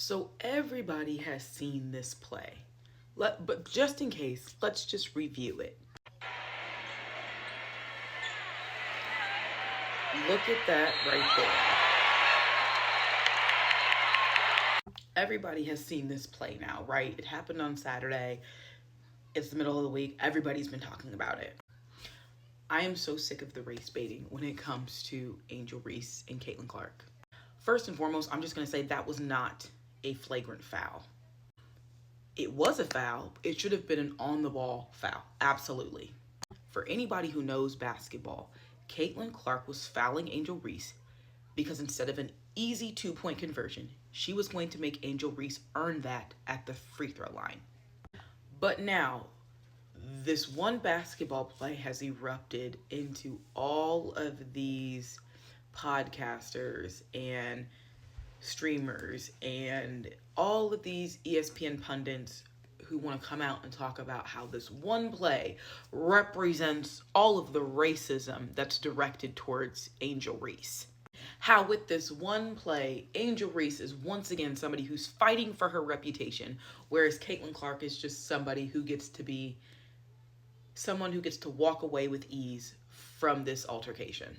So everybody has seen this play. But just in case, let's just review it. Look at that right there. Everybody has seen this play now, right? It happened on Saturday. It's the middle of the week. Everybody's been talking about it. I am so sick of the race baiting when it comes to Angel Reese and Caitlin Clark. First and foremost, I'm just going to say that was not a flagrant foul. It was a foul. It should have been an on-the-ball foul. Absolutely. For anybody who knows basketball, Caitlin Clark was fouling Angel Reese because instead of an easy two-point conversion, she was going to make Angel Reese earn that at the free throw line. But now, this one basketball play has erupted into all of these podcasters and streamers and all of these ESPN pundits who want to come out and talk about how this one play represents all of the racism that's directed towards Angel Reese. How with this one play, Angel Reese is once again somebody who's fighting for her reputation, whereas Caitlin Clark is just somebody who gets to be someone who gets to walk away with ease from this altercation.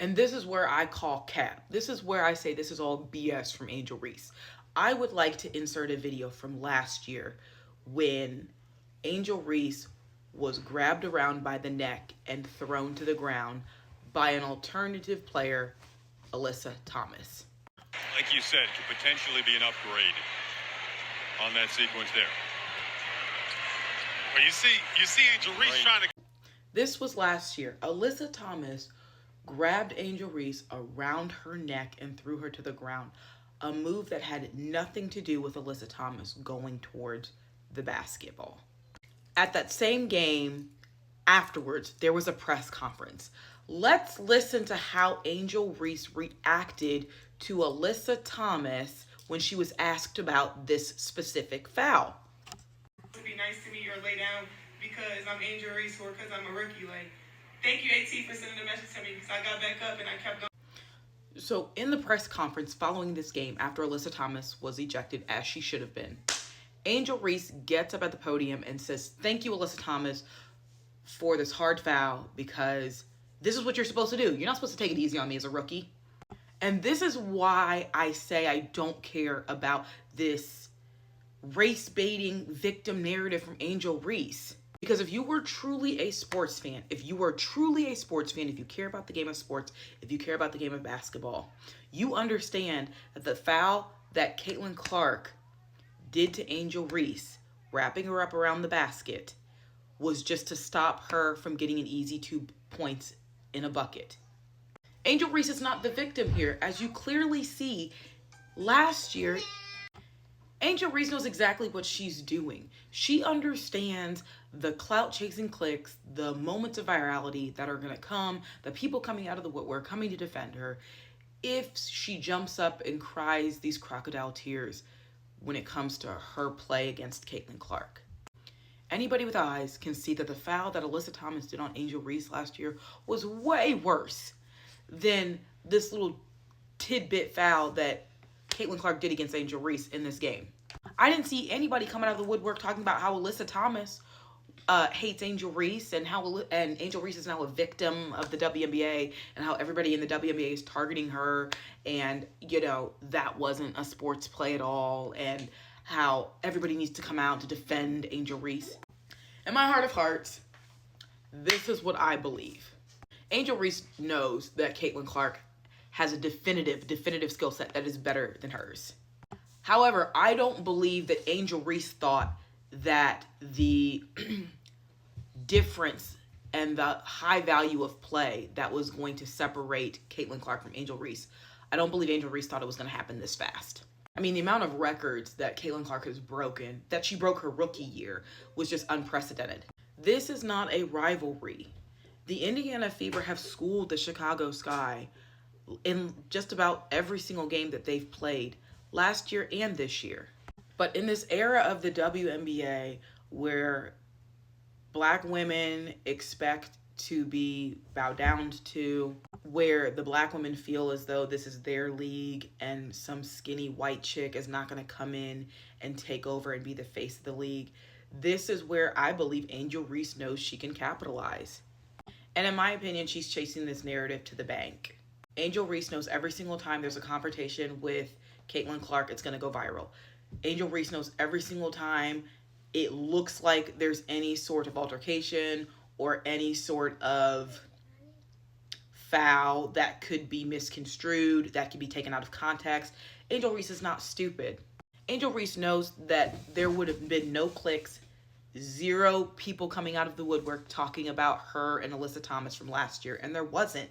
And this is where I call cap. This is where I say this is all BS from Angel Reese. I would like to insert a video from last year when Angel Reese was grabbed around by the neck and thrown to the ground by an alternative player, Alyssa Thomas. Like you said, could potentially be an upgrade on that sequence there. Well, you see Angel Reese trying to... This was last year. Alyssa Thomas grabbed Angel Reese around her neck and threw her to the ground. A move that had nothing to do with Alyssa Thomas going towards the basketball. At that same game, afterwards, there was a press conference. Let's listen to how Angel Reese reacted to Alyssa Thomas when she was asked about this specific foul. It would be nice to meet or lay down because I'm Angel Reese or because I'm a rookie. Thank you, AT, for sending the message to me because I got back up and I kept going. So in the press conference following this game, after Alyssa Thomas was ejected, as she should have been, Angel Reese gets up at the podium and says, "Thank you, Alyssa Thomas, for this hard foul because this is what you're supposed to do. You're not supposed to take it easy on me as a rookie." And this is why I say I don't care about this race baiting victim narrative from Angel Reese. Because if you were truly a sports fan, if you care about the game of sports, if you care about the game of basketball, you understand that the foul that Caitlin Clark did to Angel Reese, wrapping her up around the basket, was just to stop her from getting an easy 2 points in a bucket. Angel Reese is not the victim here. As you clearly see, last year, Angel Reese knows exactly what she's doing. She understands the clout chasing clicks, the moments of virality that are going to come, the people coming out of the woodwork, coming to defend her, if she jumps up and cries these crocodile tears when it comes to her play against Caitlin Clark. Anybody with eyes can see that the foul that Alyssa Thomas did on Angel Reese last year was way worse than this little tidbit foul that Caitlin Clark did against Angel Reese in this game. I didn't see anybody coming out of the woodwork talking about how Alyssa Thomas hates Angel Reese and Angel Reese is now a victim of the WNBA and how everybody in the WNBA is targeting her and, that wasn't a sports play at all and how everybody needs to come out to defend Angel Reese. In my heart of hearts, this is what I believe. Angel Reese knows that Caitlin Clark has a definitive skill set that is better than hers. However, I don't believe that Angel Reese thought that the difference and the high value of play that was going to separate Caitlin Clark from Angel Reese, I don't believe Angel Reese thought it was going to happen this fast. I mean, the amount of records that Caitlin Clark has broken, that she broke her rookie year, was just unprecedented. This is not a rivalry. The Indiana Fever have schooled the Chicago Sky in just about every single game that they've played last year and this year. But in this era of the WNBA where Black women expect to be bowed down to, where the black women feel as though this is their league and some skinny white chick is not going to come in and take over and be the face of the league. This is where I believe Angel Reese knows she can capitalize. And in my opinion, she's chasing this narrative to the bank. Angel Reese knows every single time there's a confrontation with Caitlin Clark, it's going to go viral. Angel Reese knows every single time it looks like there's any sort of altercation or any sort of foul that could be misconstrued, that could be taken out of context. Angel Reese is not stupid. Angel Reese knows that there would have been no clicks, zero people coming out of the woodwork talking about her and Alyssa Thomas from last year, and there wasn't.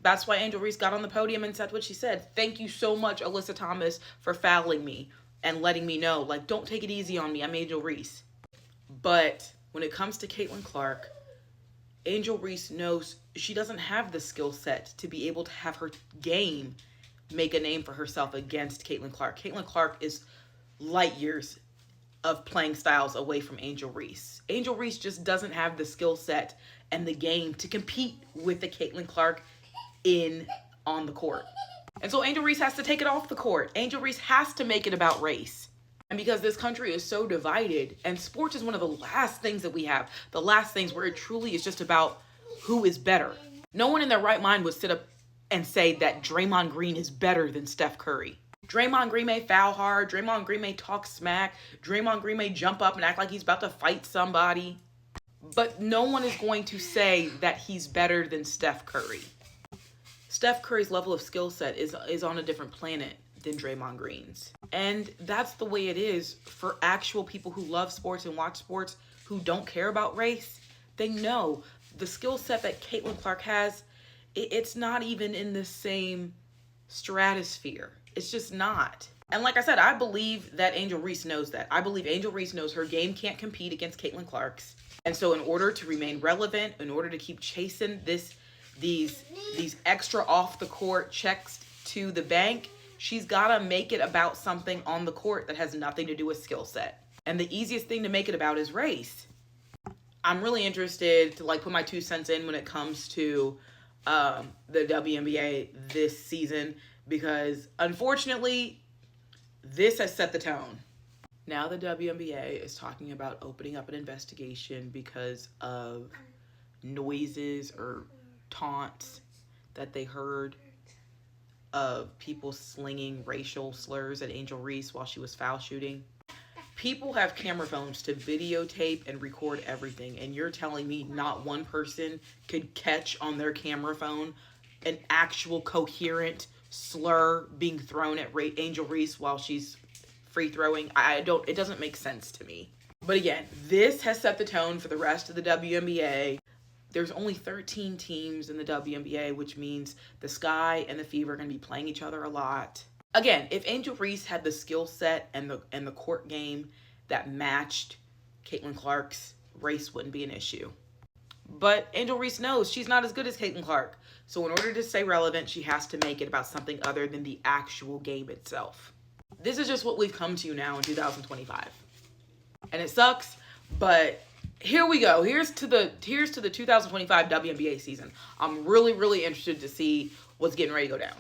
That's why Angel Reese got on the podium and said what she said. Thank you so much, Alyssa Thomas, for fouling me and letting me know, like, don't take it easy on me. I'm Angel Reese. But when it comes to Caitlin Clark, Angel Reese knows she doesn't have the skill set to be able to have her game make a name for herself against Caitlin Clark. Caitlin Clark is light years of playing styles away from Angel Reese. Angel Reese just doesn't have the skill set and the game to compete with the Caitlin Clark on the court. And so Angel Reese has to take it off the court. Angel Reese has to make it about race. And because this country is so divided, and sports is one of the last things that we have, the last things where it truly is just about who is better. No one in their right mind would sit up and say that Draymond Green is better than Steph Curry. Draymond Green may foul hard, Draymond Green may talk smack, Draymond Green may jump up and act like he's about to fight somebody, but no one is going to say that he's better than Steph Curry. Steph Curry's level of skill set is on a different planet than Draymond Green's. And that's the way it is for actual people who love sports and watch sports who don't care about race. They know the skill set that Caitlin Clark has, it's not even in the same stratosphere. It's just not. And like I said, I believe that Angel Reese knows that. I believe Angel Reese knows her game can't compete against Caitlin Clark's. And so in order to remain relevant, in order to keep chasing these extra off the court checks to the bank, she's got to make it about something on the court that has nothing to do with skill set. And the easiest thing to make it about is race. I'm really interested to put my 2 cents in when it comes to the WNBA this season, because unfortunately, this has set the tone. Now the WNBA is talking about opening up an investigation because of noises or taunts that they heard of people slinging racial slurs at Angel Reese while she was foul shooting. People have camera phones to videotape and record everything, and you're telling me not one person could catch on their camera phone an actual coherent slur being thrown at Angel Reese while she's free throwing? It doesn't make sense to me. But again, this has set the tone for the rest of the WNBA. There's only 13 teams in the WNBA, which means the Sky and the Fever are going to be playing each other a lot. Again, if Angel Reese had the skill set and the court game that matched Caitlin Clark's, race wouldn't be an issue. But Angel Reese knows she's not as good as Caitlin Clark. So in order to stay relevant, she has to make it about something other than the actual game itself. This is just what we've come to now in 2025. And it sucks, but here we go. Here's to the 2025 WNBA season. I'm really, really interested to see what's getting ready to go down.